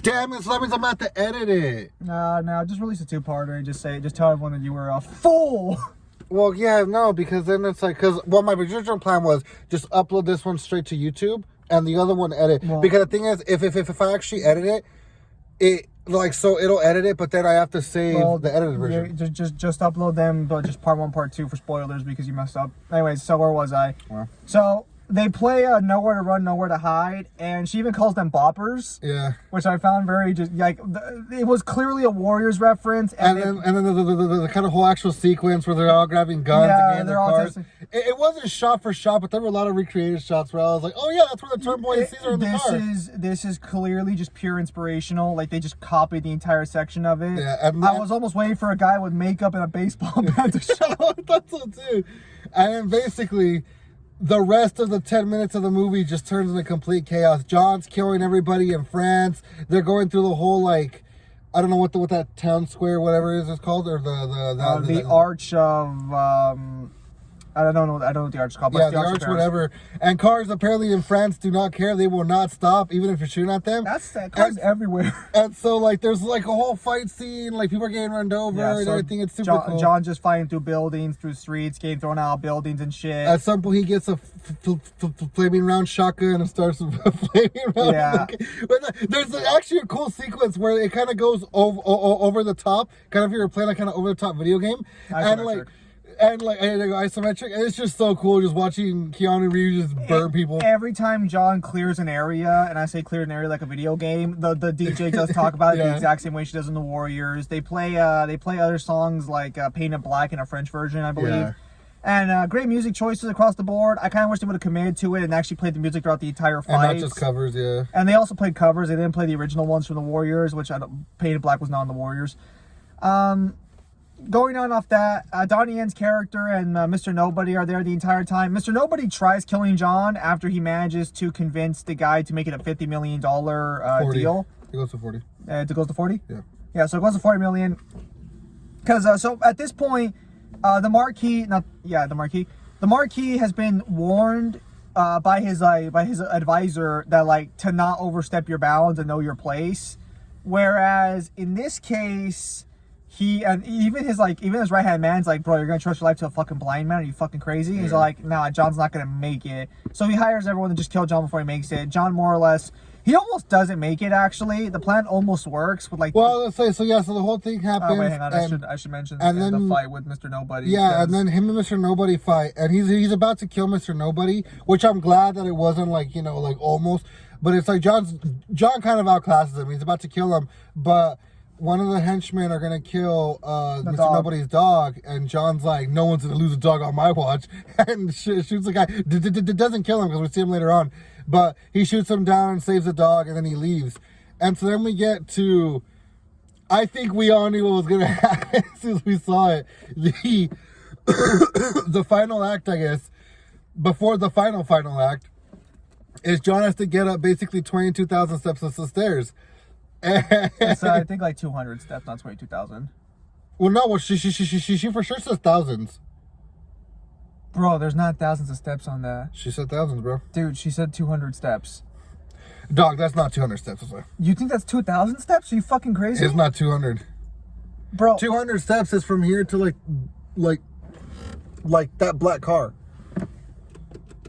Damn it, so that means I'm about to edit it. No, just release a 2-parter and just tell everyone that you were a fool. Well, yeah, no, because then it's like, well, my original plan was just upload this one straight to YouTube and the other one edit. Well, because the thing is, if I actually edit it, so it'll edit it, but then I have to save the edited version. Just upload them, but just part 1, part 2 for spoilers because you messed up. Anyways, so where was I? Well. So they play Nowhere to Run, Nowhere to Hide, and she even calls them boppers. Yeah. Which I found very it was clearly a Warriors reference. And then the kind of whole actual sequence where they're all grabbing guns and getting their cars. It wasn't shot for shot, but there were a lot of recreated shots where I was like, oh yeah, that's where the Turnboy sees her in the car. This is clearly just pure inspirational. Like, they just copied the entire section of it. Yeah, I was almost waiting for a guy with makeup and a baseball bat to show. That's so too. And then basically, the rest of the 10 minutes of the movie just turns into complete chaos. John's killing everybody in France. They're going through the whole, like, I don't know what that town square, whatever it is called, or the arch of I don't know what the arch is called. But yeah, the arch, whatever. And cars apparently in France do not care. They will not stop, even if you're shooting at them. Cars everywhere. And so, like, there's, like, a whole fight scene. Like, people are getting run over and everything. It's super cool. John just fighting through buildings, through streets, getting thrown out of buildings and shit. At some point, he gets a flaming round shotgun and starts flaming round. Yeah. There's actually a cool sequence where it kind of goes over the top. Kind of, you're playing a kind of over the top video game. And isometric, and it's just so cool just watching Keanu Reeves just burn people. Every time John clears an area, and I say clear an area like a video game, the DJ does talk about it the exact same way she does in the Warriors. They play other songs like Painted Black in a French version, I believe. Yeah. And great music choices across the board. I kind of wish they would have committed to it and actually played the music throughout the entire fight. And not just covers, yeah. And they also played covers. They didn't play the original ones from the Warriors, which Painted Black was not in the Warriors. Going on off that, Donnie Yen's character and Mr. Nobody are there the entire time. Mr. Nobody tries killing John after he manages to convince the guy to make it a $50 million deal. It goes to 40. It goes to 40? Yeah. Yeah, so it goes to 40 million. Because, so at this point, the Marquis has been warned by his advisor that, like, to not overstep your bounds and know your place. Whereas in this case, even his right hand man's like, bro, you're gonna trust your life to a fucking blind man? Are you fucking crazy? Yeah. He's like, nah, John's not gonna make it. So he hires everyone to just kill John before he makes it. John more or less, he almost doesn't make it. Actually, the plan almost works with, like. Well, let's say so. Yeah, so the whole thing happens. Oh wait, hang on. I should mention the fight with Mr. Nobody. Yeah, and then him and Mr. Nobody fight, and he's about to kill Mr. Nobody, which I'm glad that it wasn't like, you know, like almost, but it's like John kind of outclasses him. He's about to kill him, but one of the henchmen are going to kill Mr. Nobody's dog, and John's like, no one's going to lose a dog on my watch, and shoots the guy. Doesn't kill him because we see him later on, but he shoots him down and saves the dog, and then he leaves. And so then we get to, I think we all knew what was going to happen as soon as we saw it. The final act, I guess, before the final act, is John has to get up basically 22,000 steps of the stairs. It's I think like 200 steps, not 22,000. Well, no, she for sure says thousands. Bro, there's not thousands of steps on that. She said thousands, bro. Dude, she said 200 steps. Dog, that's not 200 steps. You think that's 2,000 steps? Are you fucking crazy? It's not 200. Bro. 200 steps is from here to like that black car.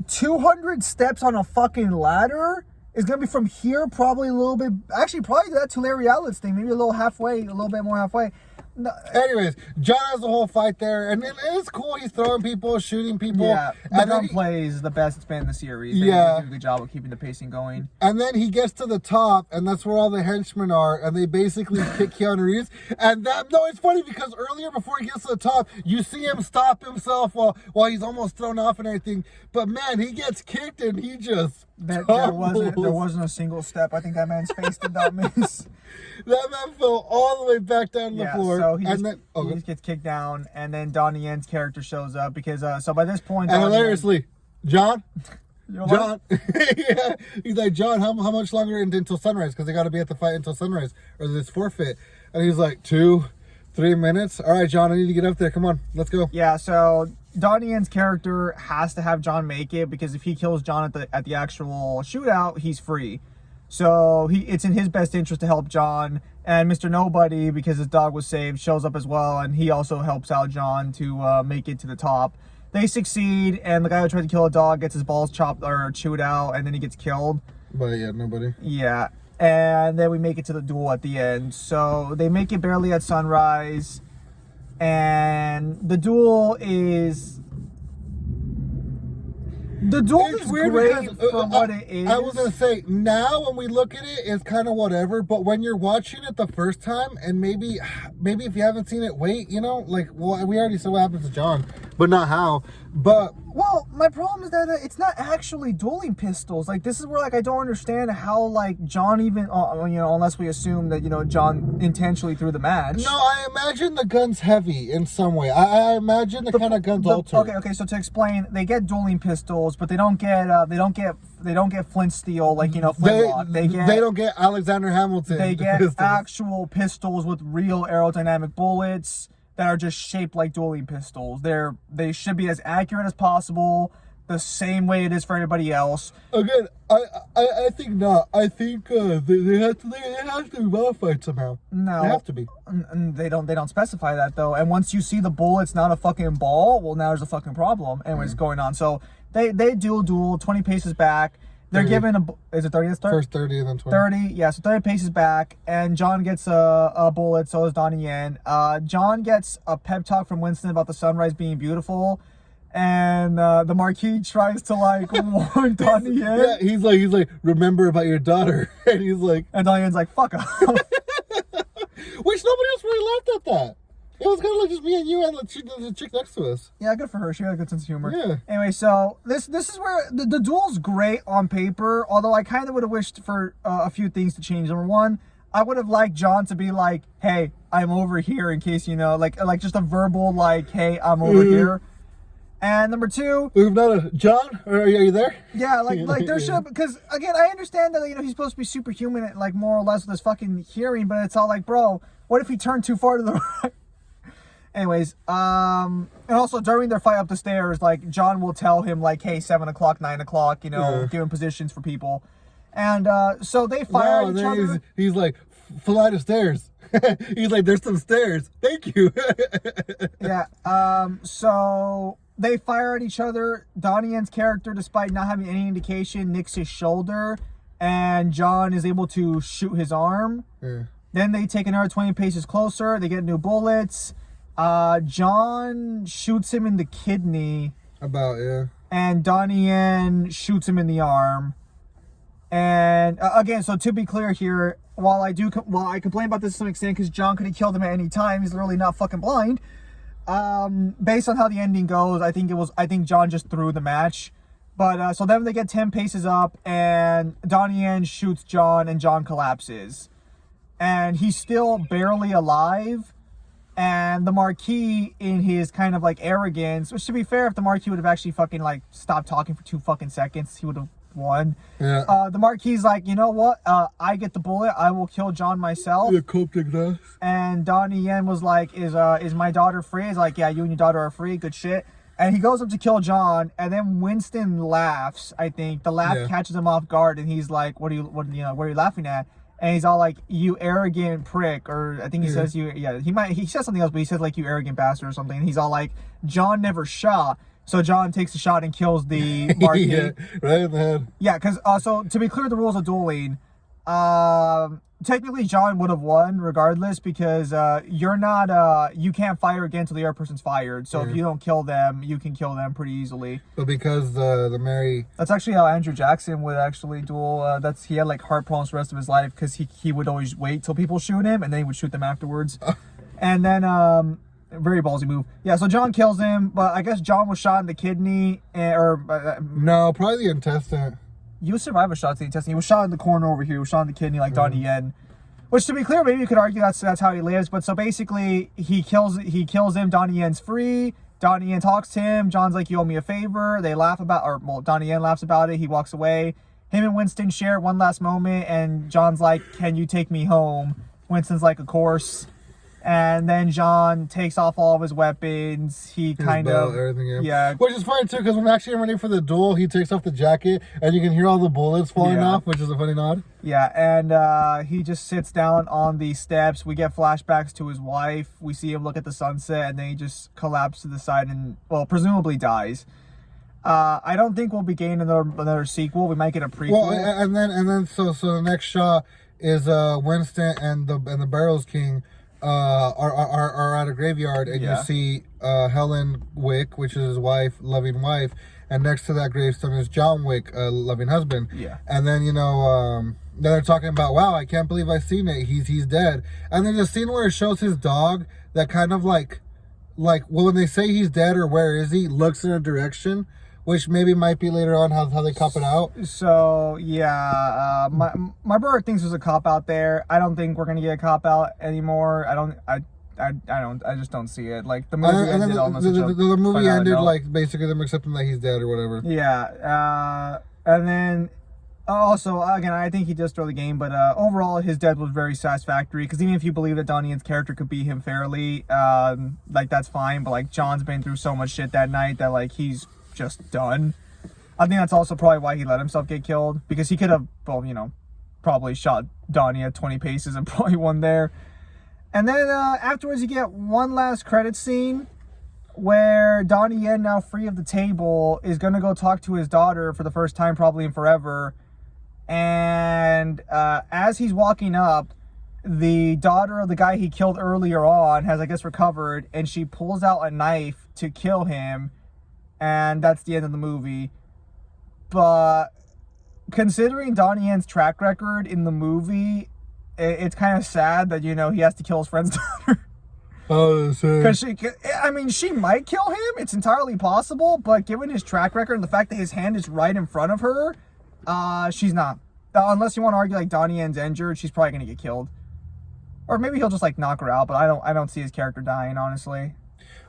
200 steps on a fucking ladder is going to be from here probably a little bit, actually probably that to Larry Outlet's thing, maybe a little bit more halfway. No. Anyways, John has the whole fight there, and it's cool. He's throwing people, shooting people. Yeah, the gunplay is the best it's been in the series. They do a good job of keeping the pacing going. And then he gets to the top, and that's where all the henchmen are, and they basically kick Keanu Reeves. And it's funny because earlier, before he gets to the top, you see him stop himself while he's almost thrown off and everything. But man, he gets kicked, and he just there wasn't a single step. I think that man's face did not miss. That man fell all the way back down the floor. So he just gets kicked down, and then Donnie Yen's character shows up because so by this point, and hilariously, John, yeah, he's like, John, how much longer until sunrise? Because they got to be at the fight until sunrise, or this forfeit. And he's like, 2-3 minutes. All right, John, I need to get up there. Come on, let's go. Yeah. So Donnie Yen's character has to have John make it because if he kills John at the actual shootout, he's free. So it's in his best interest to help John. And Mr. Nobody, because his dog was saved, shows up as well, and he also helps out John to make it to the top. They succeed, and the guy who tried to kill a dog gets his balls chopped or chewed out, and then he gets killed. But yeah, nobody. Yeah, and then we make it to the duel at the end. So they make it barely at sunrise, and the duel is... The duel is weird great because, for what it is. I was gonna say, now when we look at it, it's kind of whatever. But when you're watching it the first time, and maybe if you haven't seen it, wait, you know, like, well, we already saw what happens to John, but not how. But well, my problem is that it's not actually dueling pistols. Like, this is where, like, I don't understand how, like, John even, you know, unless we assume that, you know, John intentionally threw the match. No, I imagine the gun's heavy in some way. I imagine the kind of gun's altered. Okay. So to explain, they get dueling pistols, but they don't get flint steel, like, you know, flintlock. They don't get Alexander Hamilton. They get pistols. actual pistols with real aerodynamic bullets that are just shaped like dueling pistols. They should be as accurate as possible, the same way it is for everybody else. Again, I think not. I think they have to be modified somehow. No, they have to be. They don't specify that though. And once you see the bullet's not a fucking ball, well, now there's a fucking problem. Anyways, going on. So they duel 20 paces back. They're 30. given is it 30 to start? First 30 and then 20. 30, yeah, so 30 paces back, and John gets a bullet, so does Donnie Yen. John gets a pep talk from Winston about the sunrise being beautiful, and the Marquis tries to, like, warn Donnie Yen. Yeah, he's like, remember about your daughter, and he's like... And Donnie Yen's like, fuck off. Which nobody else really laughed at that. It was kind of like just me and you and the chick next to us. Yeah, good for her. She had a good sense of humor. Yeah. Anyway, so this is where the duel's great on paper, although I kind of would have wished for a few things to change. Number one, I would have liked John to be like, hey, I'm over here, in case, you know, like just a verbal, like, hey, I'm over here. And number two, we've not a John, are you there? Yeah, like there should, because again, I understand that, you know, he's supposed to be superhuman and, like, more or less with his fucking hearing, but it's all like, bro, what if he turned too far to the right? Anyways, and also during their fight up the stairs, like, John will tell him, like, hey, 7 o'clock, 9 o'clock, you know, give him positions for people. And so they fire at each other. He's like, flight of stairs. He's like, there's some stairs. Thank you. Yeah. So they fire at each other. Donnie Yen's character, despite not having any indication, nicks his shoulder, and John is able to shoot his arm. Yeah. Then they take another 20 paces closer. They get new bullets. John shoots him in the kidney. And Donnie Yen shoots him in the arm. And again, so to be clear here, while I complain about this to some extent because John could have killed him at any time, he's literally not fucking blind. Based on how the ending goes, I think John just threw the match. But so then they get 10 paces up, and Donnie Yen shoots John, and John collapses, and he's still barely alive. And the Marquis, in his kind of, like, arrogance, which, to be fair, if the Marquis would have actually fucking, like, stopped talking for 2 fucking seconds, he would have won. Yeah. The Marquis like, you know what? I get the bullet. I will kill John myself. And Donnie Yen was like, is my daughter free? He's like, yeah, you and your daughter are free. Good shit. And he goes up to kill John, and then Winston laughs. I think the laugh catches him off guard, and he's like, what are you laughing at? And he's all like, you arrogant prick, or I think he says he says something else, but he says like, you arrogant bastard or something. And he's all like, John never shot. So John takes a shot and kills the Marquis. Yeah, right in the head. Yeah, because so to be clear, the rules of dueling, technically John would have won regardless, because you can't fire again until the other person's fired. So if you don't kill them, you can kill them pretty easily. But because that's actually how Andrew Jackson would actually duel. He had like heart problems the rest of his life, because he would always wait till people shoot him, and then he would shoot them afterwards. And then very ballsy move. Yeah, so John kills him, but I guess John was shot in the kidney, no, probably the intestine. You survive a shot to the intestine. He was shot in the corner over here. He was shot in the kidney, like Donnie Yen. Which, to be clear, maybe you could argue that's how he lives. But so basically, he kills him. Donnie Yen's free. Donnie Yen talks to him. John's like, you owe me a favor. They laugh Donnie Yen laughs about it. He walks away. Him and Winston share one last moment, and John's like, can you take me home? Winston's like, of course. And then John takes off all of his weapons. He kind belt, of everything, yeah. Which is funny too, because when actually ready for the duel, he takes off the jacket and you can hear all the bullets falling off, which is a funny nod. Yeah, and he just sits down on the steps. We get flashbacks to his wife. We see him look at the sunset, and then he just collapses to the side and, well, presumably dies. I don't think we'll be getting another sequel. We might get a prequel. Well, and then so the next shot is Winston and the Barrels King are at a graveyard, and you see Helen Wick, which is his wife, loving wife, and next to that gravestone is John Wick, loving husband. Yeah. And then then they're talking about, wow, I can't believe I've seen it. He's dead. And then the scene where it shows his dog that kind of like well, when they say he's dead or where is he, looks in a direction, which maybe might be later on how they cop it out. So yeah, my brother thinks there's a cop out there. I don't think we're gonna get a cop out anymore. I just don't see it. Like the movie ended the movie ended like basically them accepting that he's dead or whatever. Yeah, and then also again, I think he does throw the game, but overall his death was very satisfactory. Because even if you believe that Donnie Yen's character could beat him fairly, like that's fine. But like John's been through so much shit that night that like he's just done. I think that's also probably why he let himself get killed, because he could have, well, probably shot Donnie at 20 paces and probably won there. And then afterwards you get one last credit scene where Donnie Yen, now free of the table, is going to go talk to his daughter for the first time probably in forever. And as he's walking up, the daughter of the guy he killed earlier on has, I guess, recovered, and she pulls out a knife to kill him. And that's the end of the movie. But considering Donnie Yen's track record in the movie, it's kind of sad that, he has to kill his friend's daughter. Oh, because she might kill him. It's entirely possible. But given his track record and the fact that his hand is right in front of her, she's not. Unless you want to argue like Donnie Yen's injured, she's probably going to get killed. Or maybe he'll just like knock her out. But I don't see his character dying, honestly.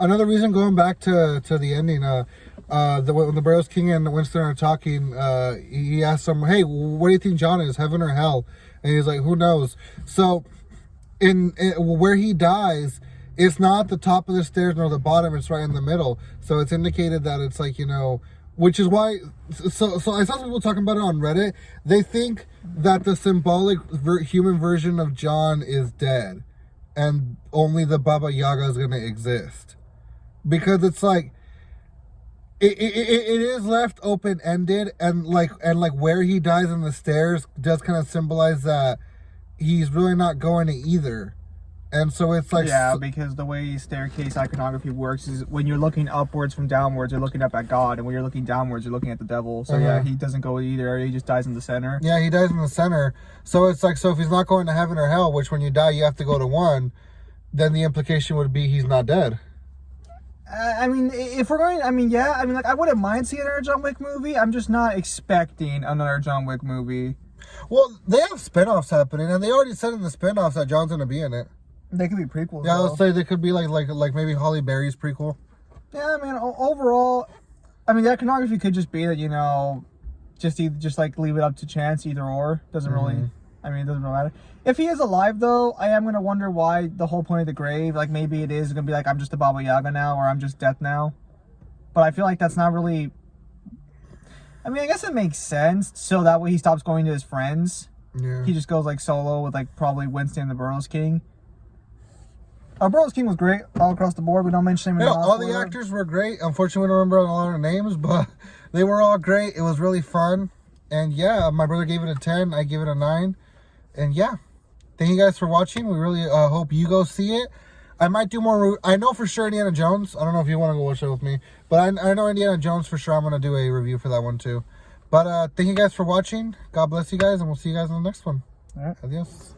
Another reason, going back to the ending, when the Barrels King and Winston are talking, he asks him, hey, what do you think John is, heaven or hell? And he's like, who knows? So in where he dies, it's not the top of the stairs nor the bottom, it's right in the middle. So it's indicated that it's like, which is why, so I saw some people talking about it on Reddit. They think that the symbolic human version of John is dead and only the Baba Yaga is going to exist. Because it's like, it is left open-ended, and like where he dies in the stairs does kind of symbolize that he's really not going to either. And so it's like... Yeah, because the way staircase iconography works is when you're looking upwards from downwards, you're looking up at God, and when you're looking downwards, you're looking at the devil. So yeah, he doesn't go either. He just dies in the center. Yeah, he dies in the center. So it's like, so if he's not going to heaven or hell, which when you die, you have to go to one, then the implication would be he's not dead. If we're going, I wouldn't mind seeing another John Wick movie. I'm just not expecting another John Wick movie. Well, they have spinoffs happening, and they already said in the spinoffs that John's going to be in it. They could be prequels. Yeah, let's say they could be like maybe Halle Berry's prequel. Yeah, overall, the iconography could just be that, just like leave it up to chance, either or. Doesn't really, it doesn't really matter. If he is alive, though, I am going to wonder why the whole point of the grave, like maybe it is going to be like, I'm just a Baba Yaga now, or I'm just death now. But I feel like that's not really, I guess it makes sense, so that way he stops going to his friends. Yeah. He just goes like solo with like probably Winston and the Burroughs King. Burroughs King was great all across the board. We don't mention him in all the actors were great. Unfortunately, we don't remember a lot of names, but they were all great. It was really fun. And yeah, my brother gave it a 10. I gave it a 9. And yeah, thank you guys for watching. We really hope you go see it. I might do more. I know for sure Indiana Jones. I don't know if you want to go watch it with me, but I know Indiana Jones for sure. I'm going to do a review for that one too. But thank you guys for watching. God bless you guys, and we'll see you guys in the next one. All right. Adios.